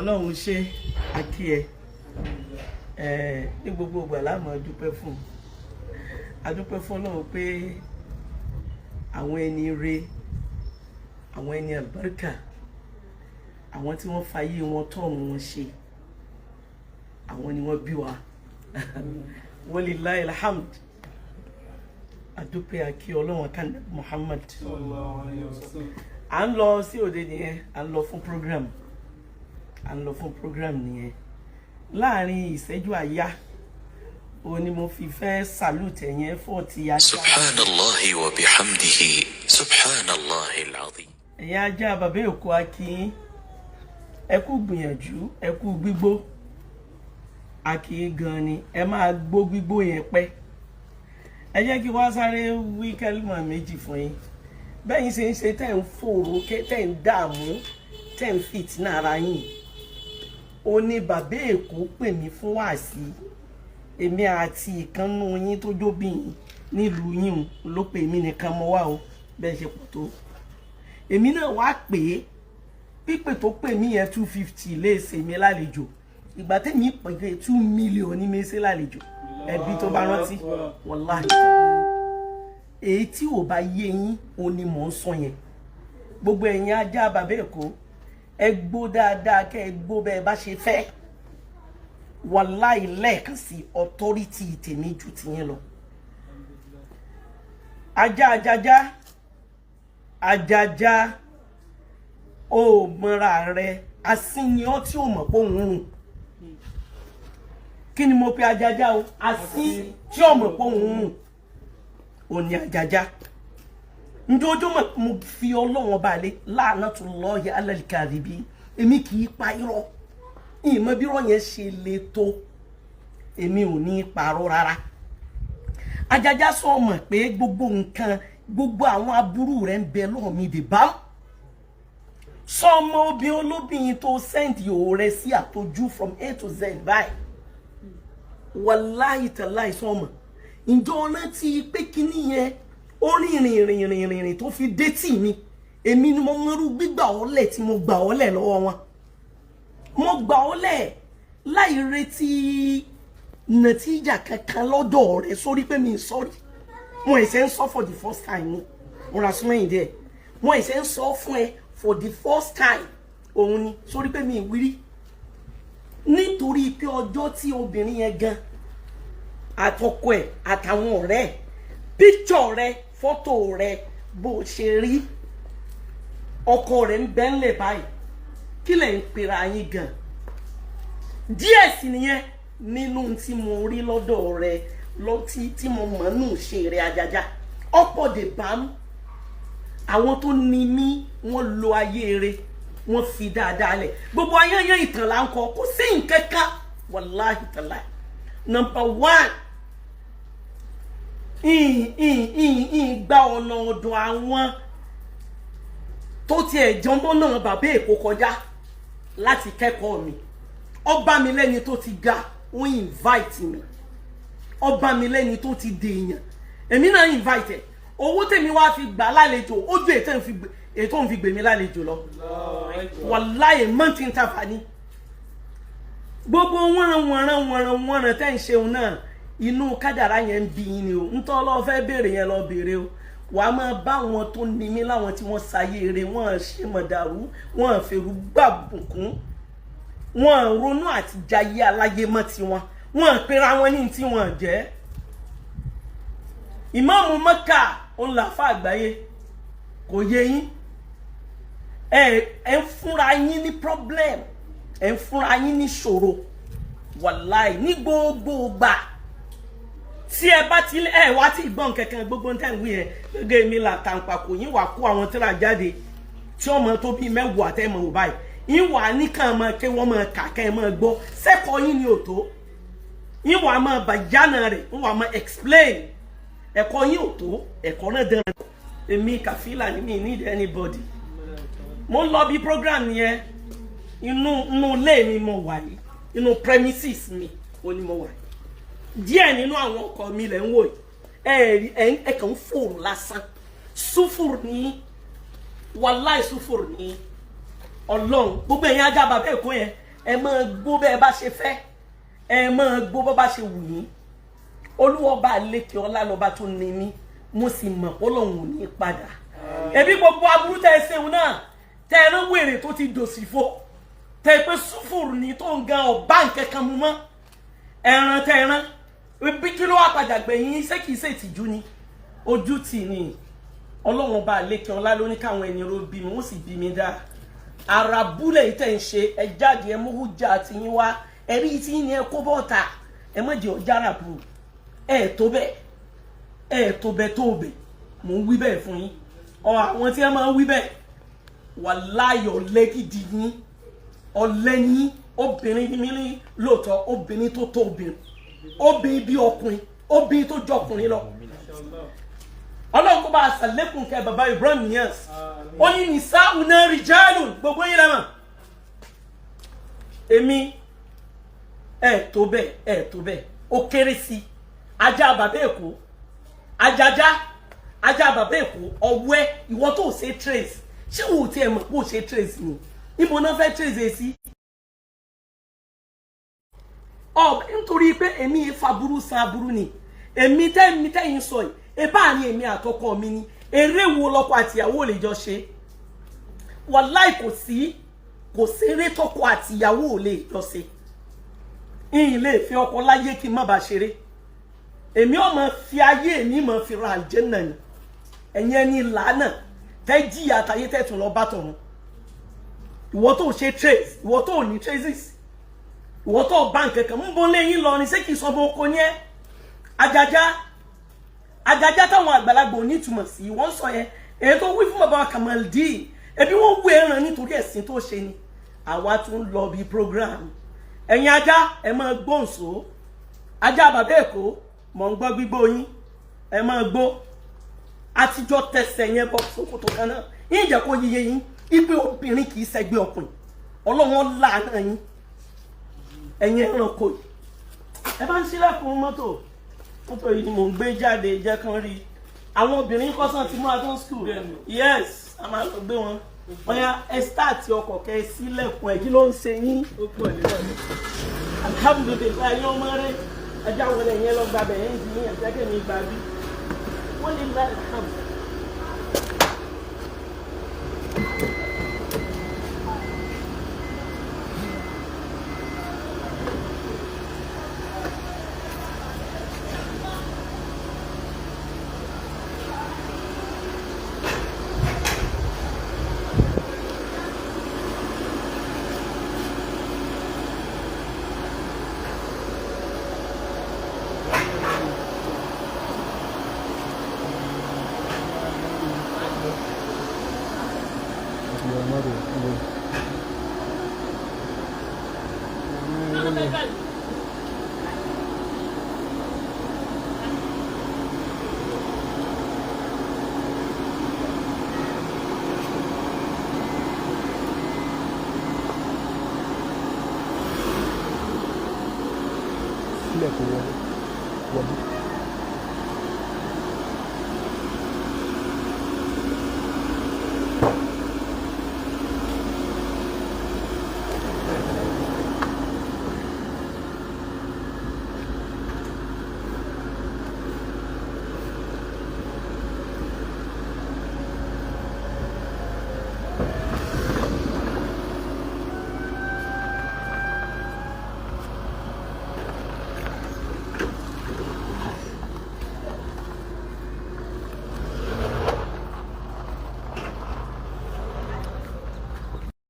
Ọlọ́run ṣe àkí ẹ ní gbogbo ìgbà la máa dúpẹ́ fún adúpẹ́ fún Ọlọ́run pé àwọn ẹni re àwọn ẹni àlùbáríkà àwọn tí wọ́n fayé wọn tọ́run wọn ṣe àwọn ni wọ́n bí wa walillahi alhamd adúpẹ́ àkí Ọlọ́run kan Muhammad à ń lọ sí òde nìyẹn à ń lọ fún program nìyẹn láàrin ìṣẹ́jú àyá ó ní mo fi fẹ́ salute ẹ̀yẹn fọ́ ti ajá subhanallahi wa bihamdihi subhanallahi alazim ẹ̀yin ajá bàbá Èkó akí ẹ kú gbìyànjú ẹ kú gbígbó akí gan ni ẹ máa gbó gbígbó yẹn pẹ́ ẹ jẹ́ kí wá sáré wí kẹ́límà méjì fún yín bẹ́yìn ṣe ń ṣe tẹ́ ń fòrò tẹ́ ń dààmú tẹ́ ń fìtínà ara yín ó ní bàbá Èkó pè mí fún wàásí èmi àti ìkànnù yín tó jóbìyìn nílùú yín ló pè mí nìkan mọ́ wá o bẹ́ẹ̀ ṣe pọ̀ tó èmi náà wá pè é pípè tó pè mí yẹn 250 lè ṣe mi lálejò ìgbà tẹ́mi pè 2 million ní mi ṣe lálejò ẹbí tó bá rántí wàláhì èyí tí ò bá yé yín ó ní mò ń sọ yẹn gbogbo ẹ̀yin ajá bàbá Èkó ẹ gbọ́ dáadáa kẹ́ ẹ gbọ́ bẹ́ẹ̀ bá ṣe fẹ́ wàláhì lẹ́ẹ̀kan sí authority tèmi ju tiyín lọ ajájá ó mọ́ra rẹ asínyàn tí ó mọ̀ pé òun rùn kí ni mo pe ajájá o asín tí ó mọ̀ pé òun rùn ó ní ajájá njojúmọ́ mo fi Ọlọ́run balẹ̀ la'natullahi 'ala al-kadhibi èmi kì í pa irọ́ ìmọ̀ bí irọ́ yẹn ṣe le tó èmi ò ní parọ́ rárá ajájá sọ mọ̀ pé gbogbo nǹkan gbogbo àwọn aburú rẹ̀ ń bẹ lọ́wọ́ mi dè bá sọmọ obìnrin olóbìnrin tó send yòó rẹ sí àtọ́jú from A to Z báyìí wàláhì tàláhì sọmọ ìjọ ọ̀nà ti pé kíní yẹn ó rìnrìn tó fi dé tì mí èmi ni mo mọrú gbígbà ọlẹ̀ tí mo gbà ọlẹ̀ lọ́wọ́ wọn mo gbà ọlẹ̀ láì retí nàtíjà kankan lọ́dọ̀ rẹ̀ sórí pé mi sọ́rí mo ẹ̀sẹ̀ ń sọ for the first time ni mo ra súnmọ́ ìdí ẹ̀ mo ẹ̀sẹ̀ ń sọ fún ẹ for the first time òun ni sórí pé mi ìwírí nítorí pé ọjọ́ tí obìnrin yẹn gan àtọkọ ẹ̀ àtàwọn ọ̀rẹ́ ẹ̀ picture rẹ fọ́tò rẹ bó ṣe rí ọkọ rẹ̀ ń bẹ ńlẹ̀ báyìí kí lẹ̀ ń pera yín gan díẹ̀ sí nìyẹn nínú tí mo rí lọ́dọ̀ rẹ tí mo mọ̀ nù ṣe rẹ̀ ajájá ọ̀pọ̀ dè bá mú àwọn tó ní mí wọ́n lo ayé rẹ̀ wọ́n fi dáadáa lẹ̀ gbogbo ayẹyẹ ìtàn là ń kọ kò sí nǹkan kan wàláhì tàláhì number 1 gba ọ̀nà ọ̀dọ̀ àwọn tó ti ẹ̀jọ́mọ́ náà bàbá Èkó kọjá láti kẹ́kọ̀ọ́ mi ọba mi lẹ́ni tó ti ga ó invite mi ọba mi lẹ́ni tó ti dèèyàn èmi náà invite ẹ̀ owó tèmi wá fi gbà lálejò ó ju ètò ń fi gbè mí lálejò lọ wàláhì mọ́ntì ń tàfà ní gbogbo wọ́nran tẹ́ ń ṣeun náà inú kádàrá yẹn ń bí yín ni o ntọ́ lọ fẹ́ béèrè yẹn lọ béèrè o wà á máa bá wọn tó ní mí láwọn tí wọ́n ṣayé rẹ̀ wọ́n ṣe mọ̀dàrú wọ́n fèrú gbàbùkún wọ́n ronú àti jayé aláyé mọ́ tiwọn wọ́n pera wọn ní tí wọ́n jẹ́ ìmáàmù Mẹ́kà òun làfà àgbáyé kò yé yín ẹ ń fúnra yín ní problem ẹ ń fúnra yín ní ṣòro wàláì ní gbogbo gbà tí ẹ bá ti wá tí gbọ́n kankan gbogbo tẹ́ ń wí yẹn gẹ́gẹ́ mi là tàǹpàkò yín wà kó àwọn tírà jáde tí ọmọ tó bí mẹ́wàá tẹ́ mọ̀ wò báyìí yín wà nìkan mọ̀ kí wọ́n mọ̀ kà kẹ́ ẹ mọ̀ gbọ́ sẹ́kọ̀ọ́ yín ni ò tó yín wà mọ̀ bàjánà rẹ̀ ń wà mọ̀ explain ẹ̀kọ́ yín ò tó ẹ̀kọ́ náà dán èmi kàfílà ni mi need anybody mo lọ bí program yẹn inú ilé mi mo wà yìí inú premises mi ó ní mo wà yìí díẹ̀ nínú àwọn ọkọ mi lẹ̀ ń wò yìí ẹ kàn ń fòrò lásán súfùrù ní wàláì súfùrù ní Ọlọ́run gbogbo ẹ̀yin ajá bàbá Èkó yẹn ẹ máa gbó bẹ́ẹ̀ bá ṣe fẹ́ ẹ máa gbó bó bá ṣe wù yín Olúwa bá lékè ọlá lọ́ba tó ní mí mo sì mọ̀ Ọlọ́run ò ní padà ẹbí gbogbo aburú tẹ́ ẹ ṣeun náà tẹ́ ẹ rán wèrè tó ti dòsì fo tẹ́ ẹ pé súfùrù ní tó ń gan ọ̀bá nǹkankan mu mọ́ ẹran tẹ́ ẹ rán bí kí ló wá padà gbẹ̀yìn ṣé kìí ṣe ìtìjú ni ojú tì ní Ọlọ́run bá lékè ọlá ló ní káwọn ẹni ro bí mi wọ́n sì bí mi dá ara búlẹ̀ yìí tẹ̀ ń ṣe ẹ jáde ẹ mú jà àti yín wá ẹ̀rí tí yín ni ẹ kó bọ́ọ̀ta ẹ má jẹ́ ọjà rà bù ẹ tó bẹ́ẹ̀ mò ń wí bẹ́ẹ̀ fún yín àwọn tí ẹ máa ń wí bẹ́ẹ̀ wàláhì ọ̀lẹ gidi yín ọ̀lẹ yín obìnrin ní mi lóòótọ́ obìnrin tó tó obìnrin bí ọkùnrin obìnrin tó jọ ọkùnrin lọ Ọlọ́run kó bá a sàlékùn kẹ bàbá Ibrahim Niyas ó ní nisa'una rijalun gbogbo yín lẹ́mọ̀ èmi ẹ tó bẹ́ẹ̀ ó kéré sí ajá bàbá Èkó ajá bàbá Èkó ọwẹ́ ìwọ tó ṣe trace ṣé wò ó tiẹ̀ mọ̀ pé ó ṣe trace ni níbo náà fẹ́ trace sí nítorí pé èmi faburú san aburú ni èmi tẹ́yìn sọ yìí ebá ni èmi àtọkọ mi ni eré wo lọ́kọ àtìyàwó lè jọ ṣe wàláì kò sí eré tọkọ àtìyàwó lè jọ ṣe ìyìn lè fi ọkọ láyé kí n má bàa ṣeré èmi ò mọ fi ayé mi mọ fi ra àlùjánnà ni ẹ̀yin ẹni làánà tẹ́ jìyà àtàyé tẹ́tùn lọ bá tọ̀run ìwọ tó ṣe trace ìwọ tó ní traces ìwọ tó bá nǹkan kan ń bọ́ lẹ́yìn lọ ní ṣé kìí sọ bó oko ní ẹ́ àjàjá táwọn àgbàlagbà ò ní ìtumọ̀ sí wọ́n sọ yẹn èyí tó wí fún bàbá Kamaldeen ẹbí wọ́n wú ẹran nítorí ẹ̀sìn tó ṣe ni àwa tún lọ bí program ẹ̀yin ajá ẹ máa gbóǹso ajá bàbá Èkó mọ̀ ń gbọ́ gbígbó yín ẹ máa gbó àtijọ́ tẹsẹ̀ yẹn bọ́ sókòtò kan náà yín jẹ́ kó yíyẹ yín ipe obìnrin kì í ṣẹgbẹ́ ọkùnrin Ọlọ́run láàánú yín ẹ̀yin ẹranko yìí ẹ bá ń ṣílẹ̀kùn mọ́tò yìí ni mò ń gbé jáde jẹ́ kán rí àwọn obìnrin kọ́sán ti múra tó ń skul yes a máa lọ gbé wọn ọ̀yà ẹ stáàtì ọkọ̀ kẹ́ ẹ sílẹ̀kùn ẹ̀ kí ló ń ṣe yín alhamdulilayi ẹ̀yin ọmọ rẹ ẹjá wọlé yẹn lọ gbàbẹ̀ yẹn ti yín ẹ̀jẹ̀ kẹ́mi gbà bí wọ́n lè la alhamdu. Sílẹ̀ kò wọlé.